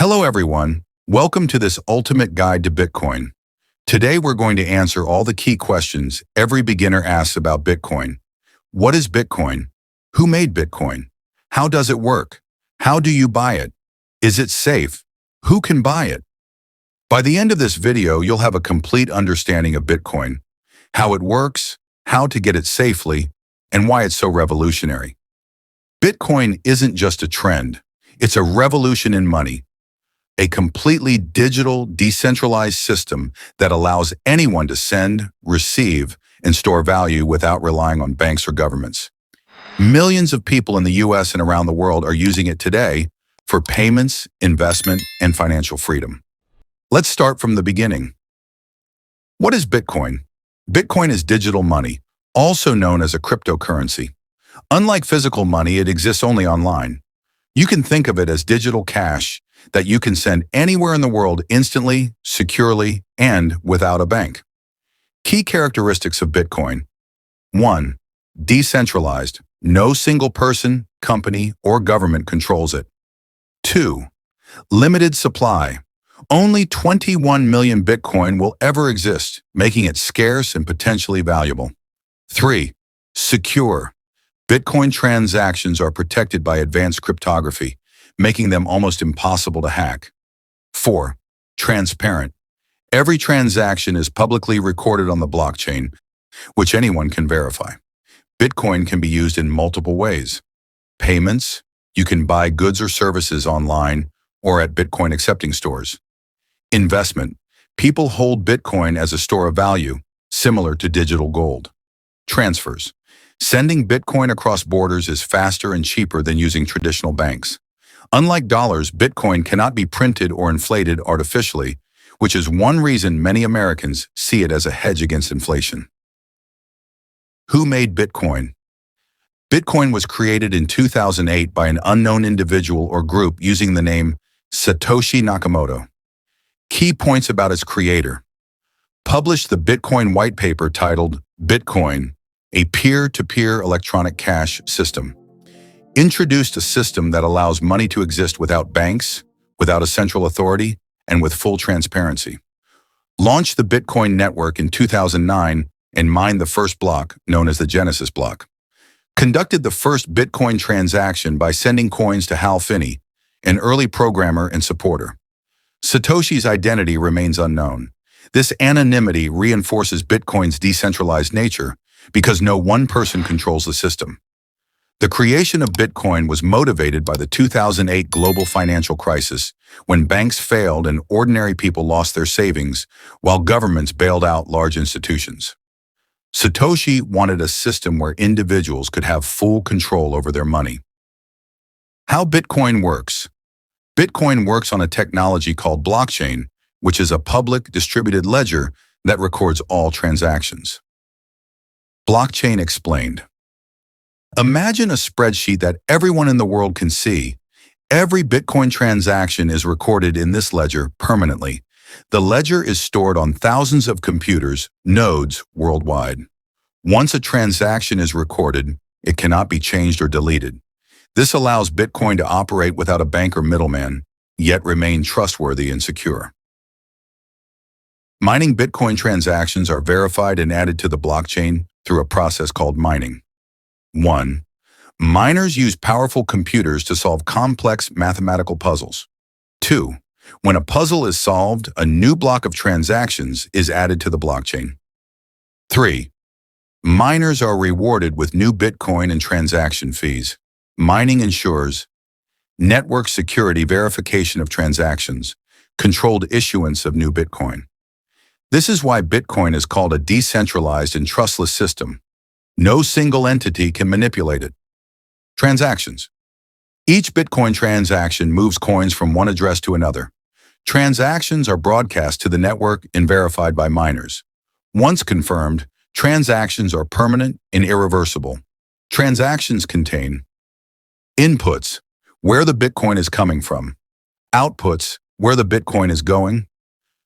Hello everyone, welcome to this ultimate guide to Bitcoin. Today we're going to answer all the key questions every beginner asks about Bitcoin. What is Bitcoin? Who made Bitcoin? How does it work? How do you buy it? Is it safe? Who can buy it? By the end of this video, you'll have a complete understanding of Bitcoin, how it works, how to get it safely, and why it's so revolutionary. Bitcoin isn't just a trend, it's a revolution in money. A completely digital, decentralized system that allows anyone to send, receive, and store value without relying on banks or governments. Millions of people in the US and around the world are using it today for payments, investment, and financial freedom. Let's start from the beginning. What is Bitcoin? Bitcoin is digital money, also known as a cryptocurrency. Unlike physical money, it exists only online. You can think of it as digital cash that you can send anywhere in the world instantly, securely, and without a bank. Key characteristics of Bitcoin. 1. Decentralized. No single person, company, or government controls it. 2. Limited supply. Only 21 million Bitcoin will ever exist, making it scarce and potentially valuable. 3. Secure. Bitcoin transactions are protected by advanced cryptography, making them almost impossible to hack. 4. Transparent. Every transaction is publicly recorded on the blockchain, which anyone can verify. Bitcoin can be used in multiple ways. Payments. You can buy goods or services online or at Bitcoin accepting stores. Investment. People hold Bitcoin as a store of value, similar to digital gold. Transfers. Sending Bitcoin across borders is faster and cheaper than using traditional banks. Unlike dollars, Bitcoin cannot be printed or inflated artificially, which is one reason many Americans see it as a hedge against inflation. Who made Bitcoin? Bitcoin was created in 2008 by an unknown individual or group using the name Satoshi Nakamoto. Key points about its creator. Published the Bitcoin white paper titled Bitcoin, a peer-to-peer electronic cash system. Introduced a system that allows money to exist without banks, without a central authority, and with full transparency. Launched the Bitcoin network in 2009 and mined the first block, known as the Genesis block. Conducted the first Bitcoin transaction by sending coins to Hal Finney, an early programmer and supporter. Satoshi's identity remains unknown. This anonymity reinforces Bitcoin's decentralized nature because no one person controls the system. The creation of Bitcoin was motivated by the 2008 global financial crisis, when banks failed and ordinary people lost their savings, while governments bailed out large institutions. Satoshi wanted a system where individuals could have full control over their money. How Bitcoin works. Bitcoin works on a technology called blockchain, which is a public distributed ledger that records all transactions. Blockchain explained. Imagine a spreadsheet that everyone in the world can see. Every Bitcoin transaction is recorded in this ledger permanently. The ledger is stored on thousands of computers, nodes, worldwide. Once a transaction is recorded, it cannot be changed or deleted. This allows Bitcoin to operate without a bank or middleman, yet remain trustworthy and secure. Mining. Bitcoin transactions are verified and added to the blockchain through a process called mining. 1. Miners use powerful computers to solve complex mathematical puzzles. 2. When a puzzle is solved, a new block of transactions is added to the blockchain. 3. Miners are rewarded with new Bitcoin and transaction fees. Mining ensures network security, verification of transactions, controlled issuance of new Bitcoin. This is why Bitcoin is called a decentralized and trustless system. No single entity can manipulate it. Transactions. Each Bitcoin transaction moves coins from one address to another. Transactions are broadcast to the network and verified by miners. Once confirmed, transactions are permanent and irreversible. Transactions contain inputs, where the Bitcoin is coming from. Outputs, where the Bitcoin is going.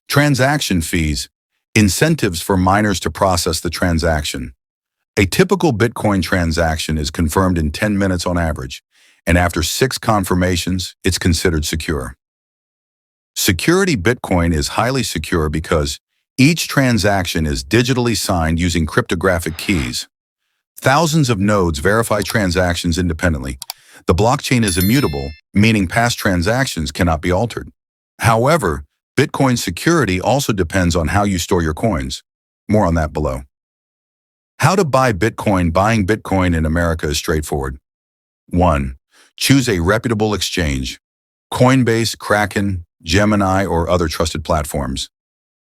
Transaction fees, incentives for miners to process the transaction. A typical Bitcoin transaction is confirmed in 10 minutes on average, and after 6 confirmations, it's considered secure. Security Bitcoin is highly secure because each transaction is digitally signed using cryptographic keys. Thousands of nodes verify transactions independently. The blockchain is immutable, meaning past transactions cannot be altered. However, Bitcoin security also depends on how you store your coins. More on that below. How to buy Bitcoin? Buying Bitcoin in America is straightforward. 1. Choose a reputable exchange. Coinbase, Kraken, Gemini, or other trusted platforms.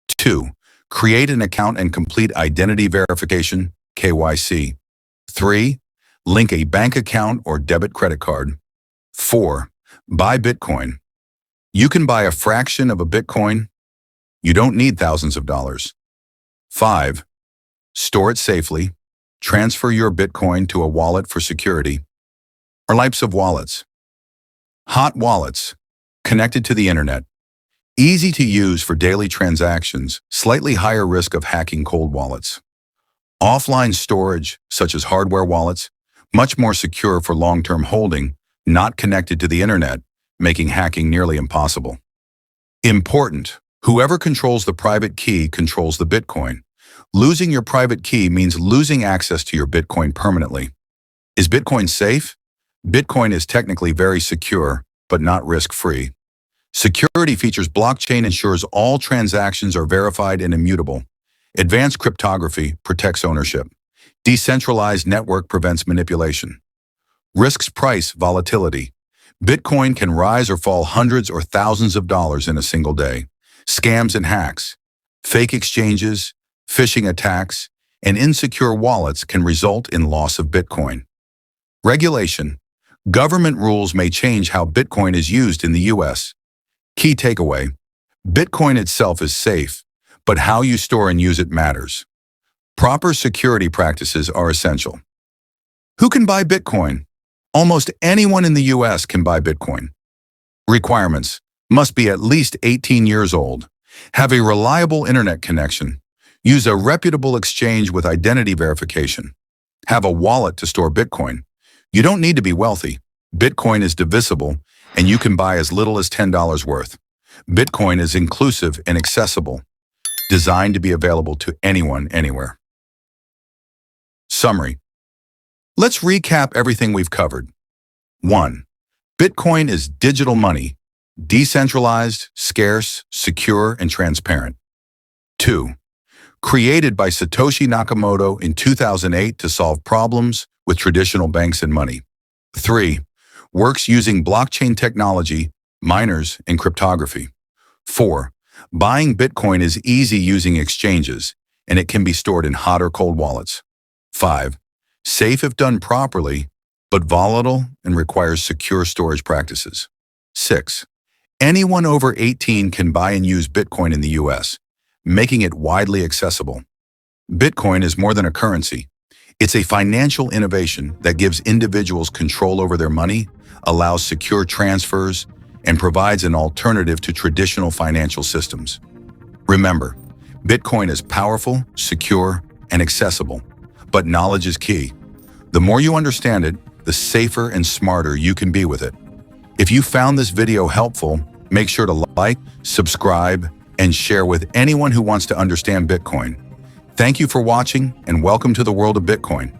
2. Create an account and complete identity verification, KYC. 3. Link a bank account or debit credit card. 4. Buy Bitcoin. You can buy a fraction of a Bitcoin. You don't need thousands of dollars. 5. Store it safely. Transfer your Bitcoin to a wallet for security. Or types of wallets. Hot wallets, connected to the internet. Easy to use for daily transactions, slightly higher risk of hacking cold wallets. Offline storage, such as hardware wallets, much more secure for long-term holding, not connected to the internet, making hacking nearly impossible. Important: whoever controls the private key controls the Bitcoin. Losing your private key means losing access to your Bitcoin permanently. Is Bitcoin safe? Bitcoin is technically very secure, but not risk-free. Security features: blockchain ensures all transactions are verified and immutable. Advanced cryptography protects ownership. Decentralized network prevents manipulation. Risks: price volatility. Bitcoin can rise or fall hundreds or thousands of dollars in a single day. Scams and hacks. Fake exchanges, phishing attacks, and insecure wallets can result in loss of Bitcoin. Regulation. Government rules may change how Bitcoin is used in the U.S. Key takeaway: Bitcoin itself is safe, but how you store and use it matters. Proper security practices are essential. Who can buy Bitcoin? Almost anyone in the U.S. can buy Bitcoin. Requirements: must be at least 18 years old, have a reliable internet connection, use a reputable exchange with identity verification, have a wallet to store Bitcoin. You don't need to be wealthy. Bitcoin is divisible, and you can buy as little as $10 worth. Bitcoin is inclusive and accessible, designed to be available to anyone, anywhere. Summary. Let's recap everything we've covered. 1. Bitcoin is digital money, decentralized, scarce, secure, and transparent. 2. Created by Satoshi Nakamoto in 2008 to solve problems with traditional banks and money. 3. Works using blockchain technology, miners, and cryptography. 4. Buying Bitcoin is easy using exchanges, and it can be stored in hot or cold wallets. 5. Safe if done properly, but volatile and requires secure storage practices. 6. Anyone over 18 can buy and use Bitcoin in the U.S., making it widely accessible. Bitcoin is more than a currency. It's a financial innovation that gives individuals control over their money, allows secure transfers, and provides an alternative to traditional financial systems. Remember, Bitcoin is powerful, secure, and accessible, but knowledge is key. The more you understand it, the safer and smarter you can be with it. If you found this video helpful, make sure to like, subscribe, and share with anyone who wants to understand Bitcoin. Thank you for watching, and welcome to the world of Bitcoin.